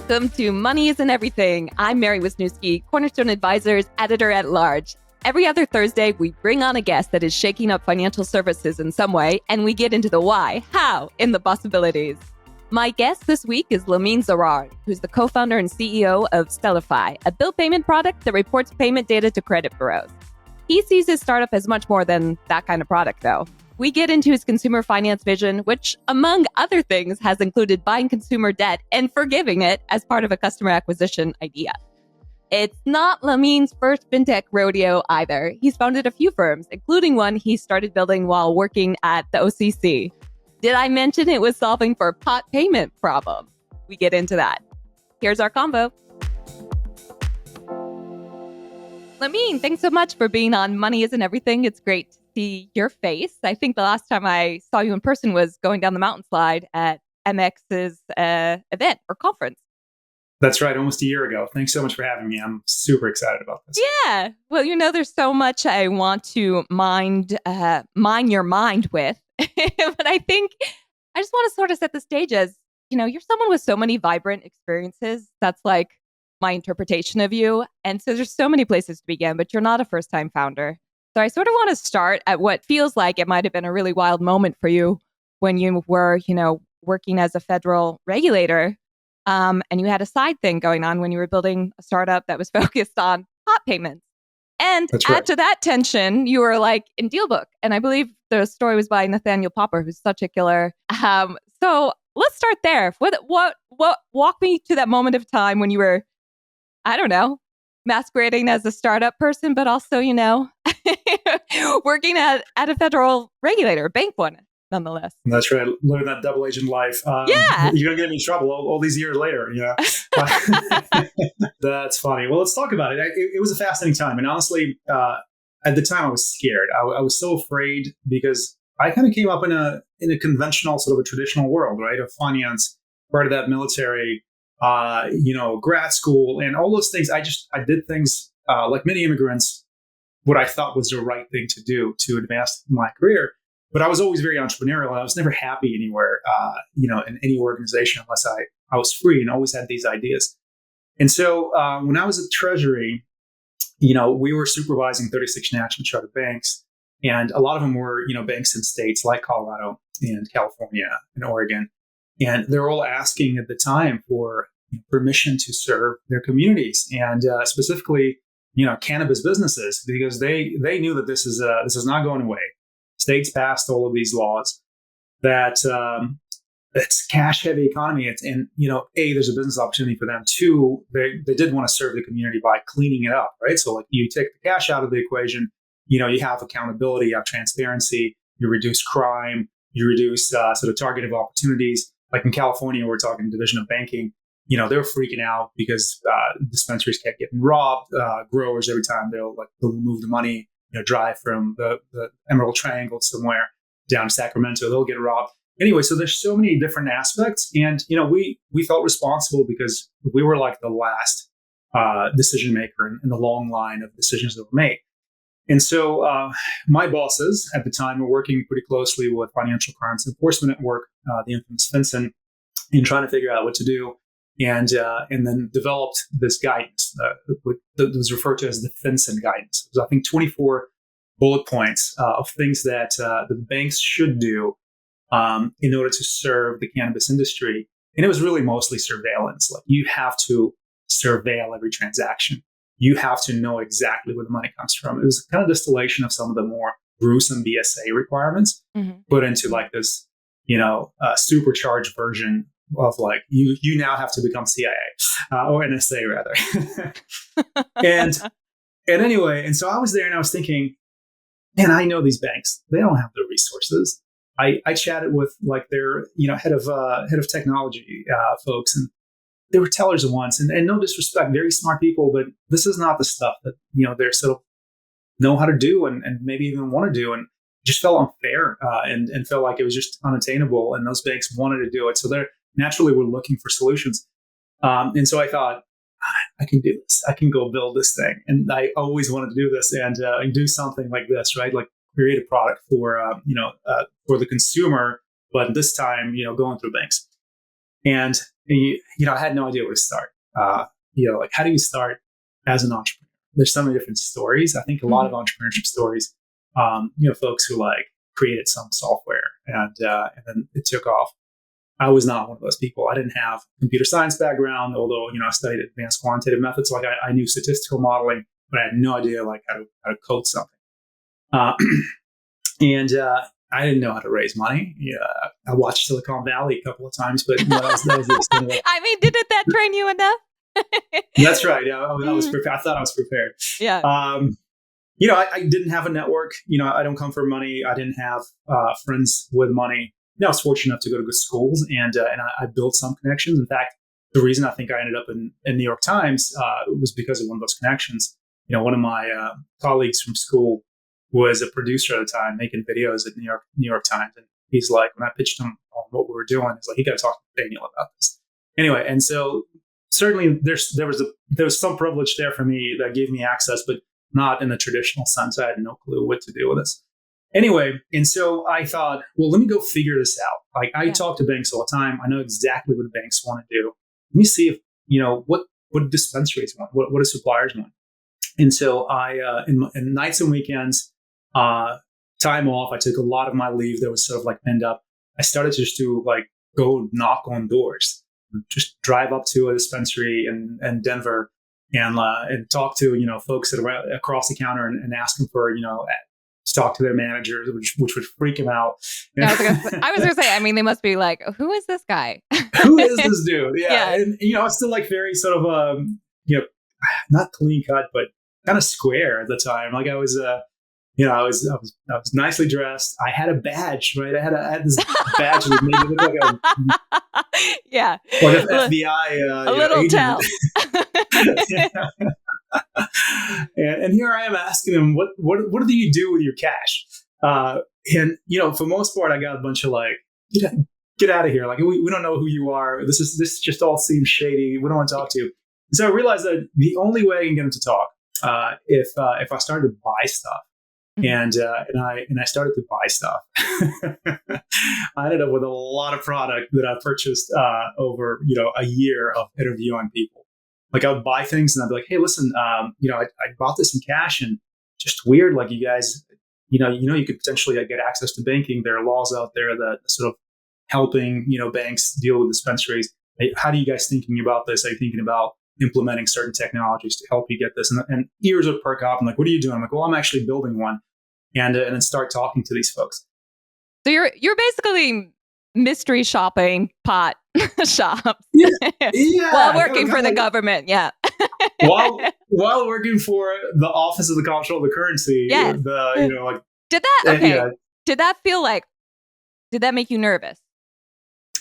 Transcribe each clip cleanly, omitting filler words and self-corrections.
Welcome to Money Isn't Everything. I'm Mary Wisniewski, Cornerstone Advisors Editor-at-Large. Every other Thursday, we bring on a guest that is shaking up financial services in some way, and we get into the why, how, and the possibilities. My guest this week is Lamine Zarrad, who's the co-founder and CEO of StellarFi, a bill payment product that reports payment data to credit bureaus. He sees his startup as much more than that kind of product, though. We get into his consumer finance vision, which, among other things, has included buying consumer debt and forgiving it as part of a customer acquisition idea. It's not Lamine's first fintech rodeo either. He's founded a few firms, including one he started building while working at the OCC. Did I mention it was solving for pot payment problem? We get into that. Here's our convo. Lamine, thanks so much for being on Money Isn't Everything. It's great to see your face. I think the last time I saw you in person was going down the mountain slide at MX's event or conference. That's right, almost a year ago. Thanks so much for having me. I'm super excited about this. Yeah. Well, there's so much I want to mine your mind with. But I think I just want to sort of set the stage as, you're someone with so many vibrant experiences. That's like my interpretation of you. And so there's so many places to begin, but you're not a first-time founder. So I sort of want to start at what feels like it might have been a really wild moment for you when you were, working as a federal regulator. And you had a side thing going on when you were building a startup that was focused on pot payments. And add to that tension, you were like in DealBook. And I believe the story was by Nathaniel Popper, who's such a killer. So let's start there. What walk me to that moment of time when you were, I don't know, masquerading as a startup person, but also, working at a federal regulator, bank one, nonetheless. That's right. Living that double agent life. Yeah. You're going to get me in trouble all these years later. That's funny. Well, let's talk about it. It was a fascinating time. And honestly, at the time, I was scared. I was so afraid because I kind of came up in a conventional, sort of a traditional world, right, of finance, part of that military, grad school and all those things. I did things like many immigrants, what I thought was the right thing to do to advance my career. But I was always very entrepreneurial. I was never happy anywhere, in any organization unless I was free and always had these ideas. And so when I was at Treasury, we were supervising 36 national chartered banks. And a lot of them were, banks in states like Colorado and California and Oregon. And they're all asking at the time for permission to serve their communities and specifically, cannabis businesses, because they knew that this is not going away. States passed all of these laws that it's cash heavy economy. And there's a business opportunity for them. Two, they did want to serve the community by cleaning it up, right? So like you take the cash out of the equation, you have accountability, you have transparency, you reduce crime, you reduce sort of targeted opportunities. Like in California, we're talking Division of Banking. They were freaking out because dispensaries kept getting robbed. Growers, every time they'll move the money, drive from the Emerald Triangle somewhere down to Sacramento, they'll get robbed. Anyway, so there's so many different aspects. And, we felt responsible because we were like the last decision maker in the long line of decisions that were made. And so my bosses at the time were working pretty closely with Financial Crimes Enforcement Network, the infamous FinCEN, in trying to figure out what to do. And then developed this guidance that was referred to as the FinCEN guidance. It was, I think, 24 bullet points of things that the banks should do in order to serve the cannabis industry. And it was really mostly surveillance. Like you have to surveil every transaction. You have to know exactly where the money comes from. It was kind of distillation of some of the more gruesome BSA requirements put into like this, supercharged version of like, you now have to become CIA or NSA rather. and anyway, and so I was there and I was thinking, man, I know these banks, they don't have the resources. I chatted with like their, head of technology folks, and they were tellers once, and no disrespect, very smart people, but this is not the stuff that, they're sort of know how to do and maybe even want to do. And just felt unfair and felt like it was just unattainable. And those banks wanted to do it. So they're naturally were looking for solutions. And so I thought, I can do this. I can go build this thing. And I always wanted to do this and do something like this, right? Like create a product for the consumer, but this time, going through banks. And I had no idea where to start. Like how do you start as an entrepreneur? There's so many different stories. I think a lot of entrepreneurship stories, folks who like created some software and then it took off. I was not one of those people. I didn't have a computer science background, although, I studied advanced quantitative methods. Like I knew statistical modeling, but I had no idea like how to code something. And I didn't know how to raise money. Yeah, I watched Silicon Valley a couple of times, but that was the extent of it. I mean, didn't that train you enough? That's right. Yeah, I was prepared. I thought I was prepared. Yeah. I didn't have a network. I don't come from money. I didn't have friends with money. I was fortunate enough to go to good schools, and I built some connections. In fact, the reason I think I ended up in New York Times was because of one of those connections. One of my colleagues from school was a producer at the time, making videos at New York Times, and he's like, when I pitched him on what we were doing, he's like, you got to talk to Daniel about this. Anyway, and so certainly there was some privilege there for me that gave me access, but not in the traditional sense. I had no clue what to do with this. Anyway, and so I thought, well, let me go figure this out. Like I talk to banks all the time. I know exactly what banks want to do. Let me see if, what dispensaries want, what do suppliers want. And so I, in nights and weekends, time off, I took a lot of my leave that was sort of like pinned up. I started just to like go knock on doors, just drive up to a dispensary in Denver and talk to, folks that are across the counter and ask them for, to talk to their managers, which would freak them out. I was going to say, I mean, they must be like, who is this guy? Who is this dude? Yeah. And, it's still like very sort of, not clean cut, but kind of square at the time. Like I was, I was nicely dressed. I had a badge, right? I had this badge that made me look like an FBI, a little agent. tell. And here I am asking them, what do you do with your cash? And for most part, I got a bunch of like, get out of here. Like we don't know who you are. This just all seems shady. We don't want to talk to you. So I realized that the only way I can get them to talk, if I started to buy stuff. And I started to buy stuff. I ended up with a lot of product that I purchased over a year of interviewing people. Like I would buy things and I'd be like, hey, listen, I bought this in cash and just weird. Like you guys, you could potentially get access to banking. There are laws out there that sort of helping banks deal with dispensaries. How do you guys thinking about this? Are you thinking about implementing certain technologies to help you get this? And ears would perk up. I'm like, what are you doing? I'm like, well, I'm actually building one. And then start talking to these folks. So you're basically mystery shopping pot shops. Yeah. While working for the government. Yeah. while working for the Office of the Comptroller of the Currency. Yes. Did that feel like, did that make you nervous?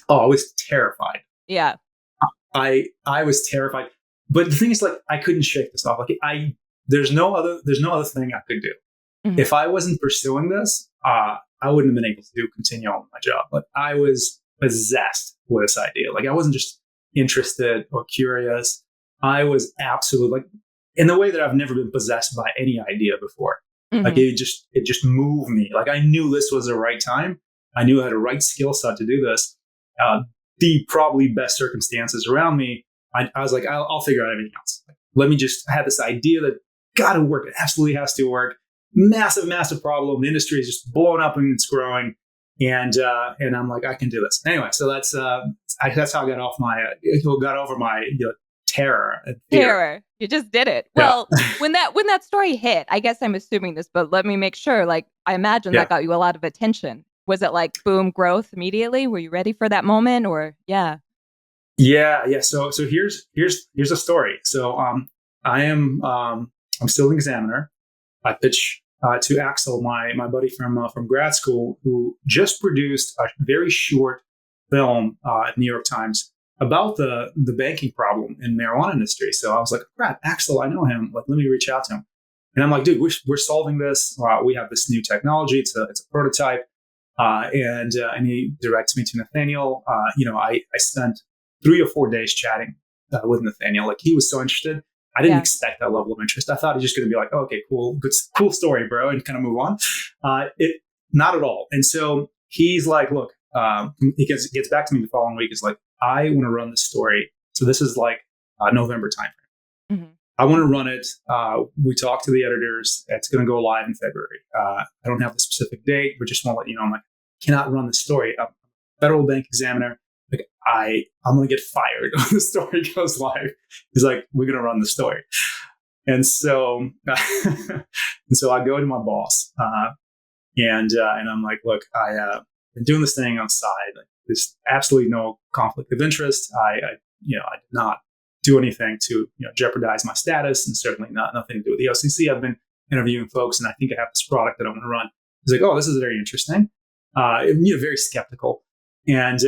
Oh, I was terrified. Yeah. I was terrified. But the thing is, like, I couldn't shake this off. Like there's no other thing I could do. Mm-hmm. If I wasn't pursuing this, I wouldn't have been able to continue on with my job. Like I was possessed with this idea. Like I wasn't just interested or curious. I was absolutely like in the way that I've never been possessed by any idea before. Mm-hmm. Like it just moved me. Like I knew this was the right time. I knew I had a right skill set to do this. The probably best circumstances around me. I was like, I'll figure out everything else. Like, let me just have this idea that got to work. It absolutely has to work. Massive problem. The industry is just blowing up and it's growing. And I'm like, I can do this. Anyway, so that's how I got over my terror. Terror. You just did it. Yeah. Well, when that story hit, I guess I'm assuming this, but let me make sure. Like, I imagine that got you a lot of attention. Was it like boom growth immediately? Were you ready for that moment, or yeah? So here's the story. So I'm still an examiner. I pitch to Axel, my buddy from grad school, who just produced a very short film at New York Times about the banking problem in marijuana industry. So I was like, crap, Axel, I know him. Like, let me reach out to him. And I'm like, dude, we're solving this. We have this new technology. It's a prototype. And he directs me to Nathaniel. I spent 3 or 4 days chatting with Nathaniel. Like he was so interested. I didn't expect that level of interest. I thought he's just going to be like, oh, okay, cool story, bro, and kind of move on. Not at all. And so he's like, look, he gets back to me the following week. He's like, I want to run the story. So this is like November timeframe. Mm-hmm. I want to run it. We talked to the editors. It's going to go live in February. I don't have the specific date, but just want to let you know, I'm like, cannot run the story. I'm a federal bank examiner. Like I'm going to get fired when the story goes live. He's like, we're going to run the story. And so, I go to my boss, and I'm like, look, been doing this thing on the side. Like, there's absolutely no conflict of interest. I did not do anything to jeopardize my status, and certainly nothing to do with the OCC. I've been interviewing folks, and I think I have this product that I want to run. He's like, oh, this is very interesting. Very skeptical, and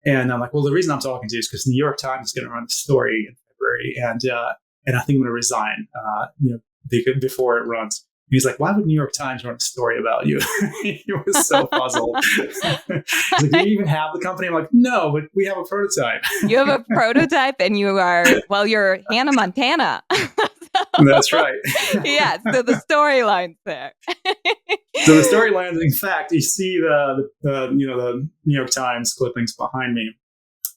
I'm like, well, the reason I'm talking to you is because New York Times is going to run the story in February, and I think I'm going to resign, before it runs. And he's like, why would New York Times run a story about you? He was so puzzled. He's like, do you even have the company? I'm like, no, but we have a prototype. You have a prototype, and you're Hannah Montana. That's right. Yeah, so the storyline's there. So the storyline, in fact, you see the New York Times clippings behind me.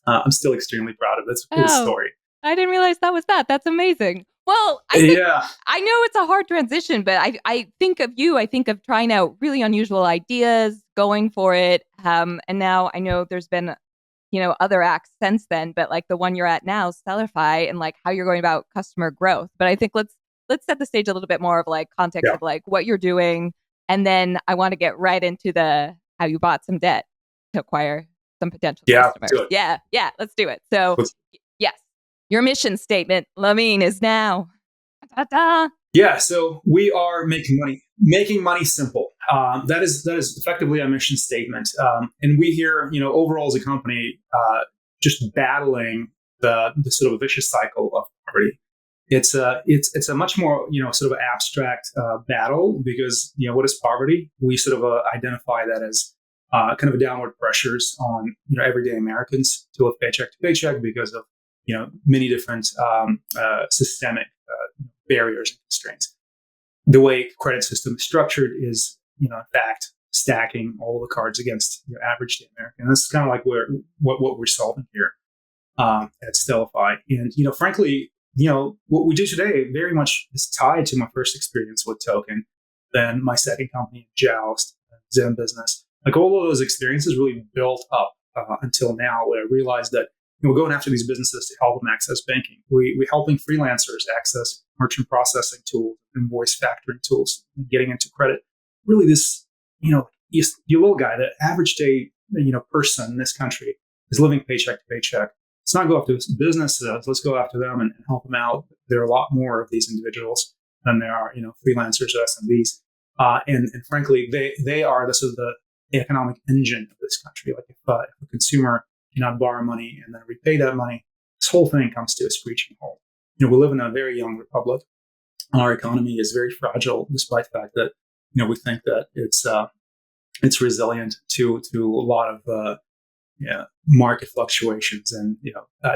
I'm still extremely proud of it. It's a good story. I didn't realize that was that. That's amazing. Well, I know it's a hard transition, but I think of you. I think of trying out really unusual ideas, going for it. And now I know there's been, other acts since then, but like the one you're at now, StellarFi, and like how you're going about customer growth. But I think let's set the stage a little bit more of like context of like what you're doing. And then I want to get right into how you bought some debt to acquire some potential customers. Yeah, let's do it. So yes. Your mission statement, Lamine, is now. Da-da. Yeah, so we are making money simple. That is effectively our mission statement. And we here, overall as a company, just battling the sort of vicious cycle of poverty. It's a much more sort of abstract battle because what is poverty? We sort of identify that as kind of a downward pressures on everyday Americans to live paycheck to paycheck because of many different systemic barriers and constraints. The way credit system is structured is, in fact, stacking all the cards against average day American. And this is kind of like what we're solving here at StellarFi. And frankly, what we do today very much is tied to my first experience with Tokken, then my second company, Joust, Zen Business. Like all of those experiences really built up until now, where I realized that we're going after these businesses to help them access banking. We're helping freelancers access merchant processing tools, invoice factoring tools, getting into credit. Really, this, you little guy, the average day, person in this country is living paycheck to paycheck. Let's not go after businesses. Let's go after them and help them out. There are a lot more of these individuals than there are, freelancers or SMBs. And frankly, they are the sort of the economic engine of this country. Like if a consumer cannot borrow money and then repay that money, this whole thing comes to a screeching halt. We live in a very young republic. Our economy is very fragile, despite the fact that we think that it's resilient to a lot of market fluctuations and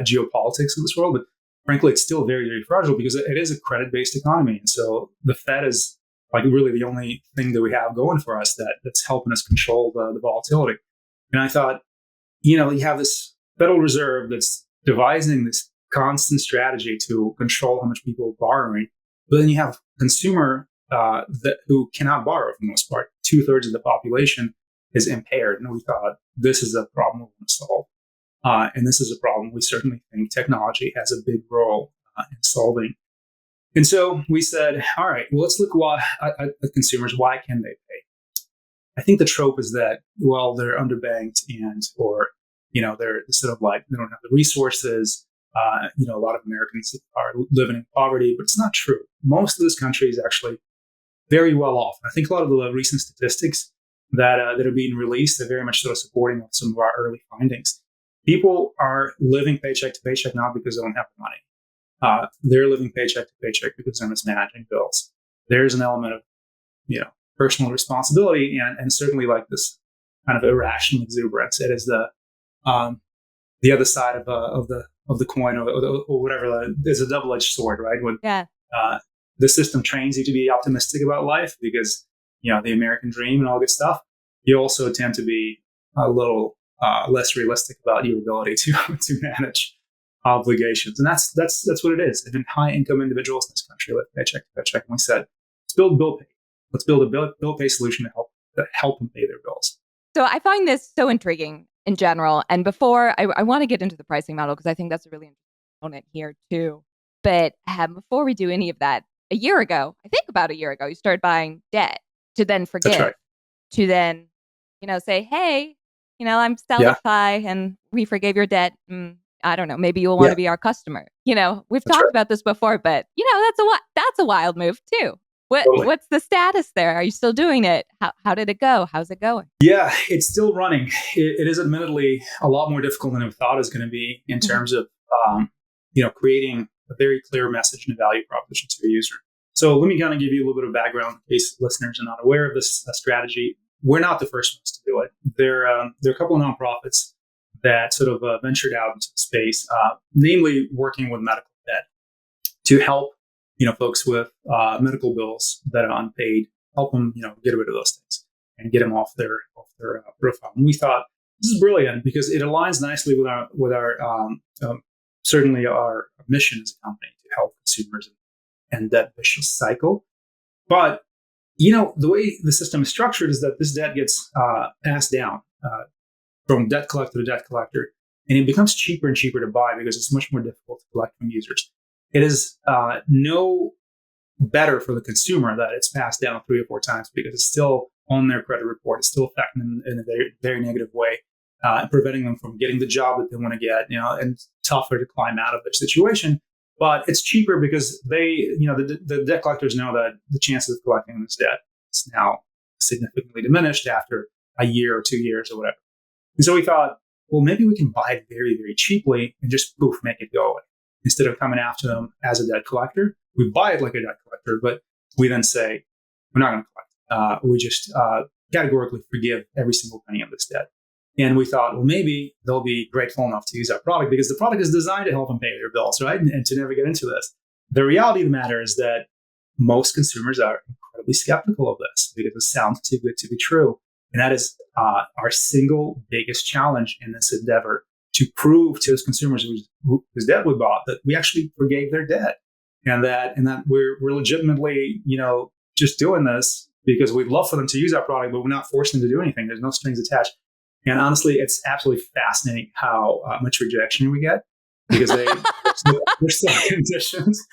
geopolitics of this world. But frankly, it's still very, very fragile because it is a credit-based economy, and so the Fed is like really the only thing that we have going for us that's helping us control the volatility. And I thought, you have this Federal Reserve that's devising this constant strategy to control how much people are borrowing, but then you have consumer who cannot borrow for the most part. 2/3 of the population is impaired, and we thought this is a problem we want to solve. And this is a problem we certainly think technology has a big role in solving. And so we said, all right, well, let's look at consumers. Why can they pay? I think the trope is that, well, they're underbanked or they're sort of like, they don't have the resources. A lot of Americans are living in poverty, but it's not true. Most of this country is actually very well off. I think a lot of the recent statistics that are being released are very much sort of supporting some of our early findings. People are living paycheck to paycheck not because they don't have the money. They're living paycheck to paycheck because they're mismanaging bills. There's an element of personal responsibility and certainly like this kind of irrational exuberance. It is the other side of the coin or whatever. There's a double-edged sword, right? When the system trains you to be optimistic about life because the American dream and all good stuff. You also tend to be a little less realistic about your ability to to manage obligations. And that's what it is. And high income individuals in this country live paycheck to paycheck. And we said, let's build bill pay. Let's build a bill pay solution to help them pay their bills. So I find this so intriguing in general. And before I want to get into the pricing model, because I think that's a really interesting component here too. But before we do any of that, a year ago, I think about a year ago, you started buying debt to then forgive, That's right. to then, say, hey, I'm StellarFi and we forgave your debt. I don't know, maybe you'll want to be our customer. We've That's talked right. about this before, but that's a wild move too. Totally. What's the status there? Are you still doing it? How did it go? How's it going? Yeah, it's still running. It is admittedly a lot more difficult than I thought it was going to be in terms of creating a very clear message and a value proposition to a user. So let me kind of give you a little bit of background in case listeners are not aware of this strategy. We're not the first ones to do it. There are a couple of nonprofits that sort of ventured out into the space, namely working with medical debt to help folks with medical bills that are unpaid, help them get rid of those things and get them off their profile. And we thought this is brilliant because it aligns nicely with our certainly our mission as a company to help consumers and that vicious cycle. But the way the system is structured is that this debt gets passed down from debt collector to debt collector, and it becomes cheaper and cheaper to buy because it's much more difficult to collect from users. It is no better for the consumer that it's passed down 3 or 4 times because it's still on their credit report. It's still affecting them in a very, very negative way, preventing them from getting the job that they want to get, and tougher to climb out of their situation. But it's cheaper because the debt collectors know that the chances of collecting this debt is now significantly diminished after a year or 2 years or whatever. And so we thought, well, maybe we can buy it very, very cheaply and just poof, make it go away. Instead of coming after them as a debt collector, we buy it like a debt collector, but we then say, we're not going to collect. We just categorically forgive every single penny of this debt. And we thought, well, maybe they'll be grateful enough to use our product because the product is designed to help them pay their bills, right? And to never get into this. The reality of the matter is that most consumers are incredibly skeptical of this because it sounds too good to be true. And that is our single biggest challenge in this endeavor, to prove to those consumers whose debt we bought that we actually forgave their debt, and that we're legitimately just doing this because we'd love for them to use our product, but we're not forcing them to do anything. There's no strings attached. And honestly, it's absolutely fascinating how much rejection we get because there's still conditions.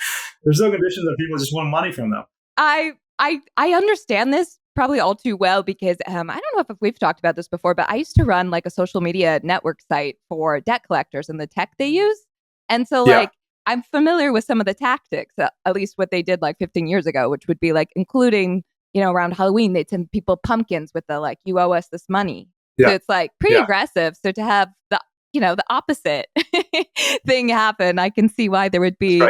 There's still conditions that people just want money from them. I understand this probably all too well because I don't know if we've talked about this before, but I used to run like a social media network site for debt collectors and the tech they use. And so I'm familiar with some of the tactics, at least what they did like 15 years ago, which would be like including, around Halloween, they'd send people pumpkins with the like, you owe us this money. Yeah. So it's like pretty aggressive. So to have the opposite thing happen, I can see why there would be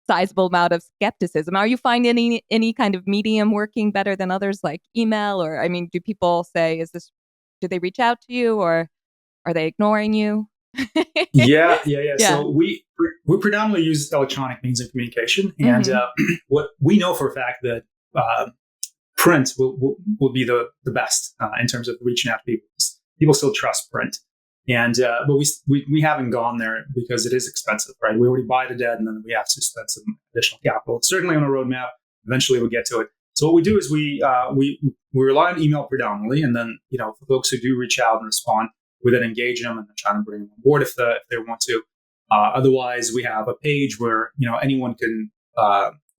sizable amount of skepticism. Are you finding any kind of medium working better than others, like email? Or, do people say, do they reach out to you or are they ignoring you? Yeah. So we predominantly use electronic means of communication. And what we know for a fact that print will be the best in terms of reaching out to people. People still trust print. And but we haven't gone there because it is expensive, right? We already buy the debt, and then we have to spend some additional capital. It's certainly on a roadmap. Eventually, we'll get to it. So what we do is we rely on email predominantly, and then for folks who do reach out and respond, we then engage them and try to bring them on board if they want to. Otherwise, we have a page where anyone can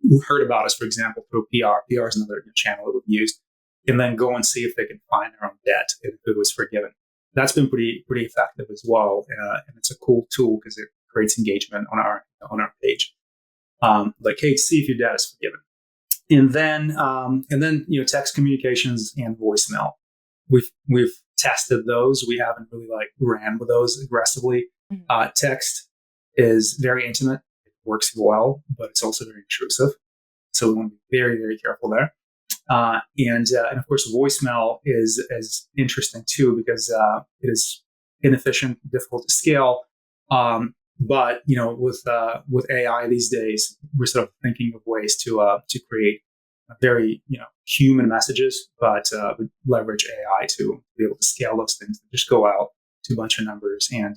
who heard about us, for example, through PR. PR is another channel that we've used, and then go and see if they can find their own debt if it was forgiven. That's been pretty effective as well, and it's a cool tool because it creates engagement on our page. Like, hey, see if your debt is forgiven, and then text communications and voicemail. We've tested those. We haven't really ran with those aggressively. Text is very intimate. It works well, but it's also very intrusive. So we want to be very, very careful there. And of course, voicemail is interesting too because it is inefficient, difficult to scale. But with AI these days, we're sort of thinking of ways to create very human messages, but leverage AI to be able to scale those things that just go out to a bunch of numbers and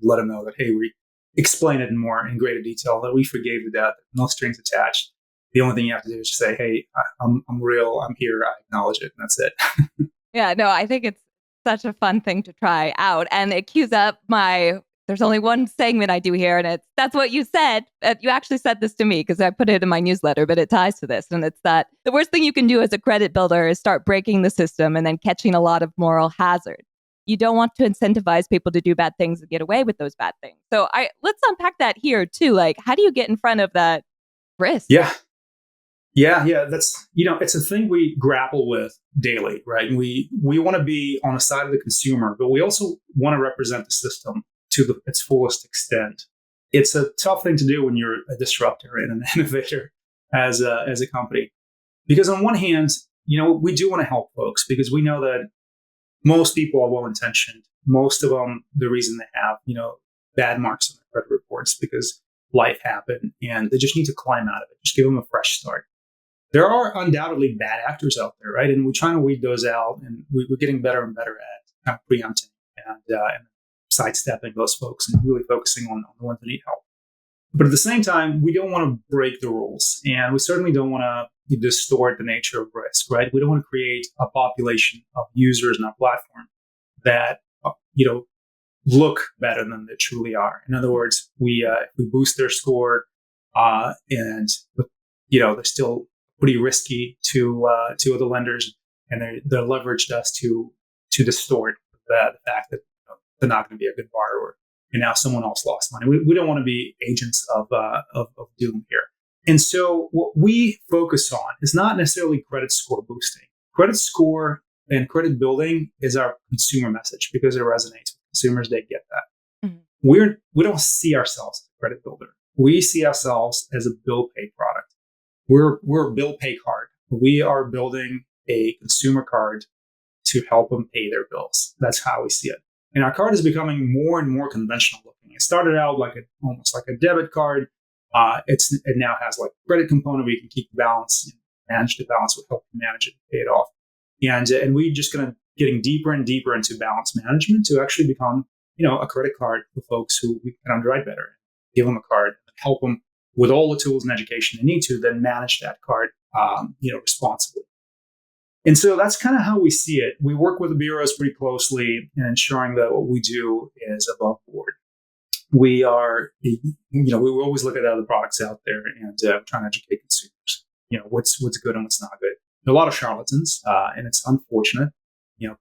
let them know that, hey, we explain it in greater detail, that we forgave the debt, no strings attached. The only thing you have to do is just say, hey, I'm real, I'm here, I acknowledge it, and that's it. Yeah, no, I think it's such a fun thing to try out. And it cues up there's only one segment I do here, and that's what you said. You actually said this to me because I put it in my newsletter, but it ties to this. And it's that the worst thing you can do as a credit builder is start breaking the system and then catching a lot of moral hazard. You don't want to incentivize people to do bad things and get away with those bad things. So let's unpack that here too. Like, how do you get in front of that risk? Yeah. That's, it's a thing we grapple with daily, right? And we want to be on the side of the consumer, but we also want to represent the system to its fullest extent. It's a tough thing to do when you're a disruptor and an innovator as a company, because on one hand, we do want to help folks because we know that most people are well intentioned. Most of them, the reason they have bad marks on their credit reports because life happened and they just need to climb out of it. Just give them a fresh start. There are undoubtedly bad actors out there, right? And we're trying to weed those out, and we're getting better and better at kind of preempting and sidestepping those folks and really focusing on the ones that need help. But at the same time, we don't want to break the rules, and we certainly don't want to distort the nature of risk, right? We don't want to create a population of users in our platform that look better than they truly are. In other words, we boost their score, and they're still pretty risky to other lenders, and they're leveraged us to distort the fact that they're not going to be a good borrower, and now someone else lost money. We don't want to be agents of doom here. And so what we focus on is not necessarily credit score boosting. Credit score and credit building is our consumer message because it resonates with consumers. They get that. Mm-hmm. We don't see ourselves as a credit builder. We see ourselves as a bill pay product. We're a bill pay card. We are building a consumer card to help them pay their bills. That's how we see it. And our card is becoming more and more conventional looking. It started out almost like a debit card. It now has like a credit component where you can keep the balance, manage the balance, will help you manage it and pay it off. And we just getting deeper and deeper into balance management to actually become, a credit card for folks who we can underwrite better, give them a card, and help them with all the tools and education they need to then manage that card, responsibly. And so that's kind of how we see it. We work with the bureaus pretty closely in ensuring that what we do is above board. We are, we always look at other products out there and trying to educate consumers, what's good and what's not good. There are a lot of charlatans, and it's unfortunate.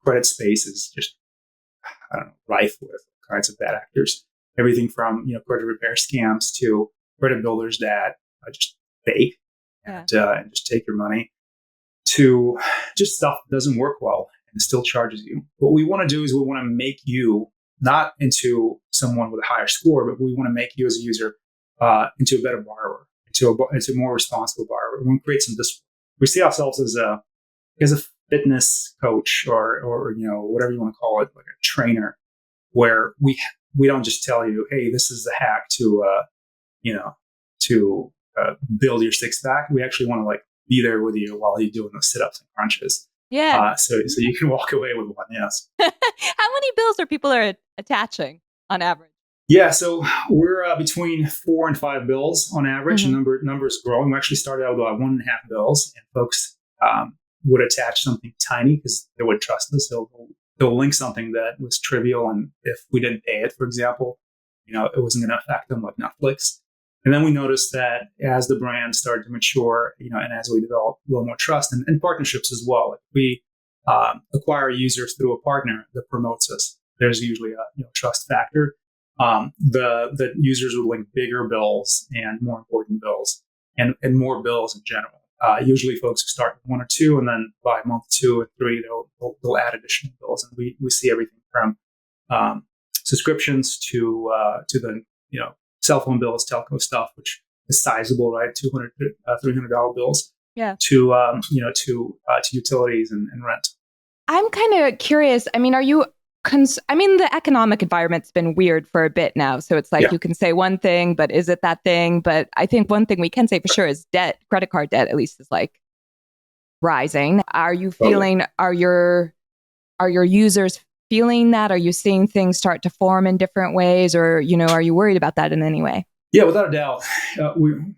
Credit space is just, rife with kinds of bad actors. Everything from, credit repair scams to credit builders that just fake and just take your money, to just stuff that doesn't work well and still charges you. What we want to do is we want to make you not into someone with a higher score, but we want to make you as a user into a better borrower, into a more responsible borrower. We want to create some discipline. We see ourselves as a fitness coach or whatever you want to call it, like a trainer, where we don't just tell you, hey, this is the hack to build your six pack. We actually want to be there with you while you're doing those sit-ups and crunches. Yeah. So you can walk away with one. Yes. How many bills are people attaching on average? Yeah. So we're between 4 and 5 bills on average. Mm-hmm. And number is growing. We actually started out with 1.5 bills, and folks would attach something tiny because they would trust us. They'll link something that was trivial, and if we didn't pay it, for example, it wasn't going to affect them like Netflix. And then we noticed that as the brand started to mature, and as we develop a little more trust and partnerships as well, if we acquire users through a partner that promotes us, there's usually a trust factor. The users will link bigger bills and more important bills and more bills in general. Usually folks start with 1 or 2, and then by month 2 or 3, they'll add additional bills. And we see everything from subscriptions to the cell phone bills, telco stuff, which is sizable, right? $200, $300 bills. Yeah. To utilities and rent. I'm kind of curious. I mean, are you? The economic environment's been weird for a bit now, so it's like you can say one thing, but is it that thing? But I think one thing we can say for sure is debt, credit card debt, at least, is rising. Are you feeling? Are your users feeling that? Are you seeing things start to form in different ways, or are you worried about that in any way? Yeah, without a doubt,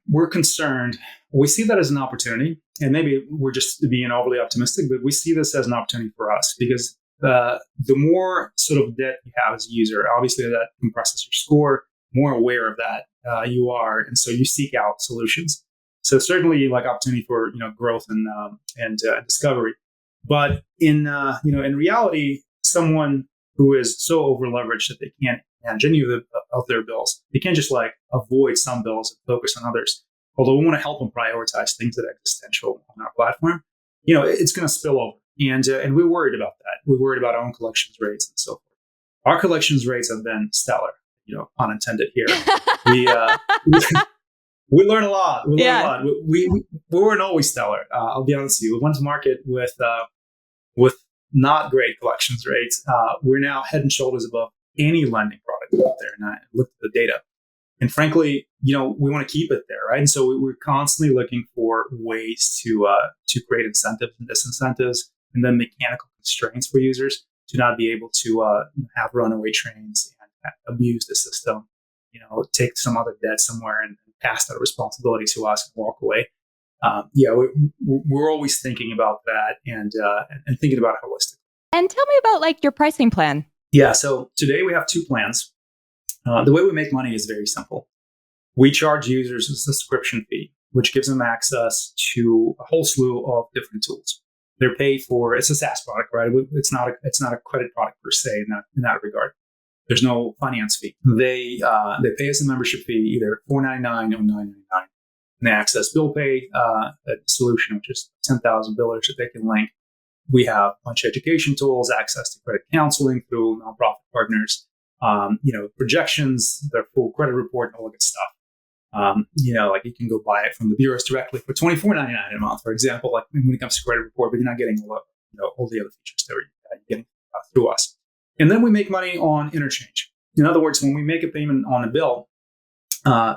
we're concerned. We see that as an opportunity, and maybe we're just being overly optimistic, but we see this as an opportunity for us because the more sort of debt you have as a user, obviously that compresses your score. More aware of that you are, and so you seek out solutions. So certainly, like opportunity for growth and discovery. But in reality, someone who is so over leveraged that they can't manage any of their bills, they can't just like avoid some bills and focus on others. Although we want to help them prioritize things that are existential on our platform, it's going to spill over, and we're worried about that. We're worried about our own collections rates and so forth. Our collections rates have been stellar, pun intended here. We we learn a lot. We learn a lot. We weren't always stellar. I'll be honest with you. We went to market with not great collections rates. We're now head and shoulders above any lending product out there. And I looked at the data. And frankly, we want to keep it there, right? And so we're constantly looking for ways to create incentives and disincentives, and then mechanical constraints for users to not be able to have runaway trains and abuse the system, take some other debt somewhere and pass that responsibility to us and walk away. We're always thinking about that and thinking about it holistically. And tell me about like your pricing plan. Yeah, so today we have two plans. The way we make money is very simple. We charge users a subscription fee, which gives them access to a whole slew of different tools. They're paid for. It's a SaaS product, right? It's not a credit product per se in that regard. There's no finance fee. They pay us a membership fee, either $4.99 or $9.99. And they access bill pay, a solution, which is 10,000 billers that they can link. We have a bunch of education tools, access to credit counseling through nonprofit partners, projections, their full credit report, all that good stuff. Like you can go buy it from the bureaus directly for $24.99 a month, for example, like when it comes to credit report, but you're not getting all the other features that you're getting through us. And then we make money on interchange. In other words, when we make a payment on a bill,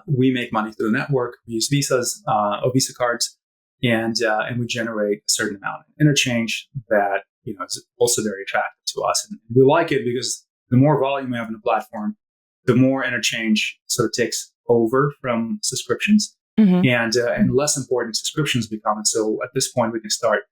we make money through the network. We use Visas or Visa cards, and we generate a certain amount of interchange that is also very attractive to us. And we like it because the more volume we have in the platform, the more interchange sort of takes over from subscriptions, and less important subscriptions become. And so at this point, we can start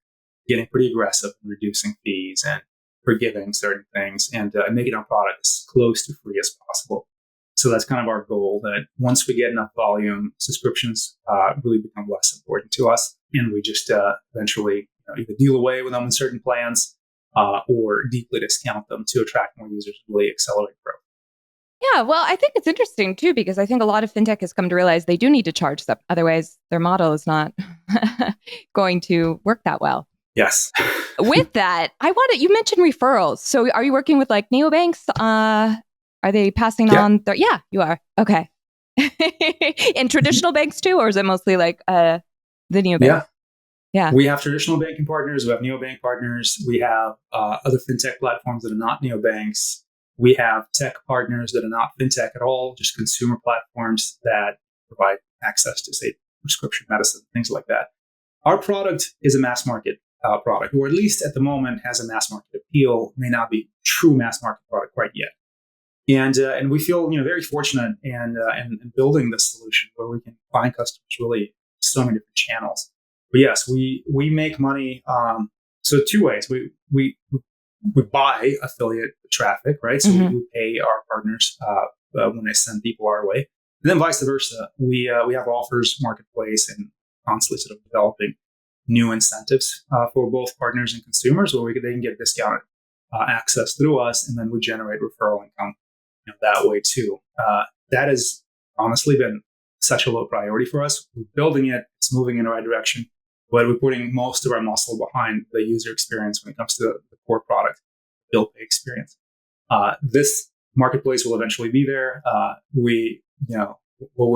getting pretty aggressive in reducing fees and forgiving certain things and making our product as close to free as possible. So that's kind of our goal, that once we get enough volume, subscriptions really become less important to us. And we just eventually either deal away with them in certain plans or deeply discount them to attract more users and really accelerate growth. Yeah, well, I think it's interesting too, because I think a lot of fintech has come to realize they do need to charge stuff. Otherwise, their model is not going to work that well. Yes. With that, you mentioned referrals. So are you working with like neobanks? Are they passing on? Yeah, you are. Okay. In traditional banks too, or is it mostly like the neobanks? Yeah. We have traditional banking partners. We have neobank partners. We have other fintech platforms that are not neobanks. We have tech partners that are not fintech at all, just consumer platforms that provide access to, say, prescription medicine, things like that. Our product is a mass market product, or at least at the moment has a mass market appeal, may not be true mass market product quite yet. And we feel very fortunate in building this solution where we can find customers really so many different channels. But yes, we make money. So two ways. We buy affiliate traffic, right? So we pay our partners when they send people our way, and then vice versa. We have offers, marketplace, and constantly sort of developing new incentives for both partners and consumers, where they can get discounted access through us, and then we generate referral income that way too. That has honestly been such a low priority for us. We're building it; it's moving in the right direction. But we're putting most of our muscle behind the user experience when it comes to the core product, bill pay experience. This marketplace will eventually be there. We're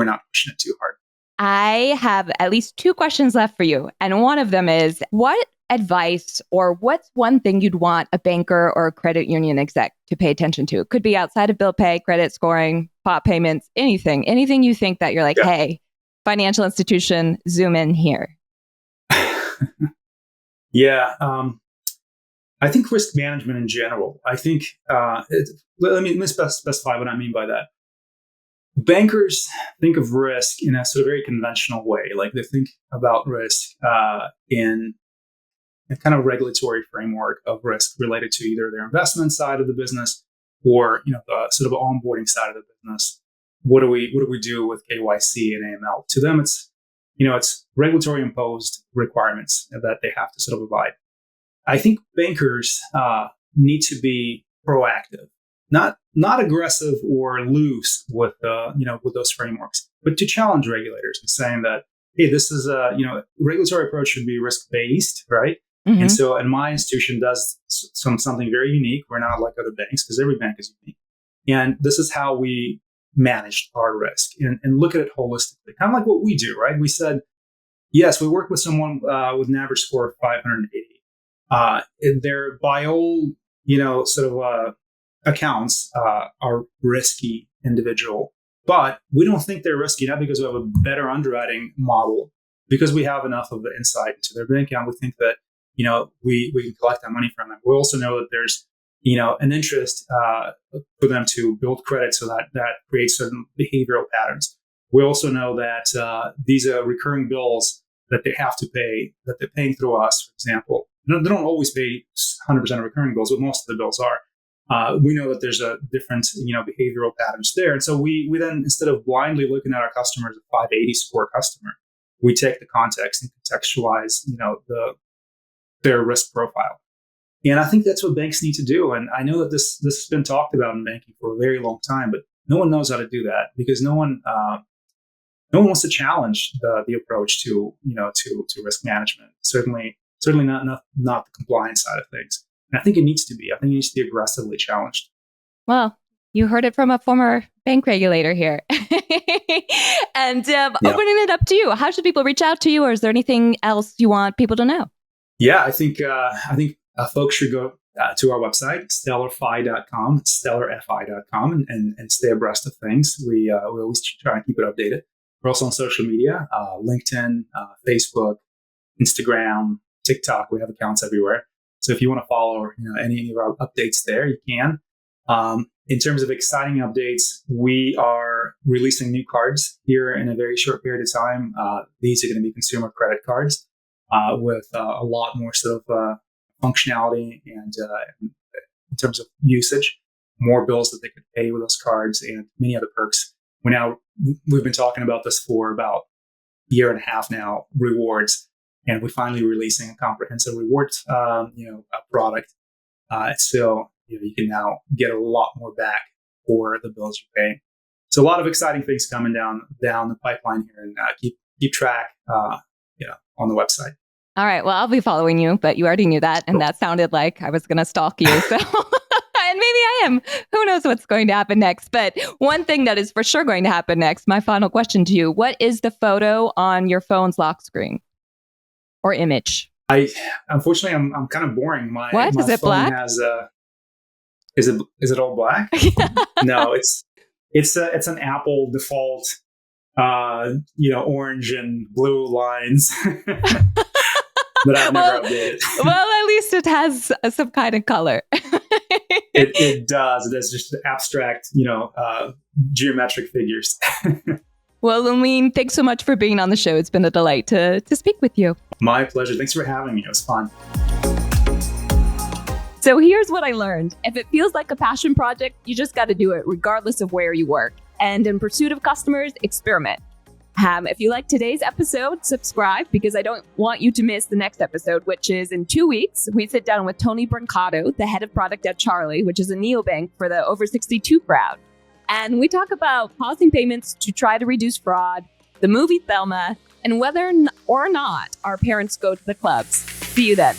not pushing it too hard. I have at least two questions left for you. And one of them is, what advice or what's one thing you'd want a banker or a credit union exec to pay attention to? It could be outside of bill pay, credit scoring, POP payments, anything you think that you're like, hey, financial institution, zoom in here. I think risk management in general. I think let me specify what I mean by that. Bankers think of risk in a sort of very conventional way. Like they think about risk in a kind of regulatory framework of risk related to either their investment side of the business or the sort of onboarding side of the business. What do we do with KYC and AML? To them, it's regulatory imposed requirements that they have to sort of abide. I think bankers need to be proactive, not aggressive or loose with those frameworks, but to challenge regulators and saying that, hey, this is regulatory approach should be risk based, right? Mm-hmm. And so, and my institution does something very unique. We're not like other banks because every bank is unique, and this is how we managed our risk and look at it holistically, kind of like what we do, right? We said, yes, we work with someone with an average score of 580. They're by all sort of accounts are risky individual, but we don't think they're risky not because we have a better underwriting model, because we have enough of the insight into their bank account. We think that we can collect that money from them. We also know that there's an interest for them to build credit, so that creates certain behavioral patterns. We also know that these are recurring bills that they have to pay, that they're paying through us, for example. They don't always pay 100% of recurring bills, but most of the bills are. We know that there's a different behavioral patterns there. And so we then, instead of blindly looking at our customers, a 580 score customer, we take the context and contextualize their risk profile. And I think that's what banks need to do. And I know that this has been talked about in banking for a very long time, but no one knows how to do that because no one wants to challenge the approach to risk management. Certainly not the compliance side of things. And I think it needs to be. I think it needs to be aggressively challenged. Well, you heard it from a former bank regulator here. And opening it up to you, how should people reach out to you, or is there anything else you want people to know? Yeah, I think folks should go to our website, StellarFi.com, StellarFi.com, and stay abreast of things. We always try and keep it updated. We're also on social media, LinkedIn, Facebook, Instagram, TikTok. We have accounts everywhere. So if you want to follow any of our updates there, you can. In terms of exciting updates, we are releasing new cards here in a very short period of time. These are going to be consumer credit cards with a lot more sort of functionality and in terms of usage, more bills that they could pay with those cards and many other perks. We've been talking about this for about a year and a half now, rewards, and we're finally releasing a comprehensive rewards a product. So you can now get a lot more back for the bills you're paying. So a lot of exciting things coming down the pipeline here, and keep track on the website. All right. Well, I'll be following you, but you already knew that. And that sounded like I was going to stalk you. So, and maybe I am. Who knows what's going to happen next? But one thing that is for sure going to happen next, my final question to you, what is the photo on your phone's lock screen or image? Unfortunately, I'm kind of boring. My is it phone black? Has is it all black? No, it's an Apple default, orange and blue lines. But I've never updated. Well, at least it has some kind of color. It does. It has just abstract, geometric figures. Well, Lamine, thanks so much for being on the show. It's been a delight to speak with you. My pleasure. Thanks for having me. It was fun. So here's what I learned. If it feels like a passion project, you just got to do it regardless of where you work. And in pursuit of customers, experiment. If you like today's episode, subscribe, because I don't want you to miss the next episode, which is in 2 weeks. We sit down with Tony Brancato, the head of product at Charlie, which is a neobank for the over 62 crowd. And we talk about pausing payments to try to reduce fraud, the movie Thelma, and whether or not our parents go to the clubs. See you then.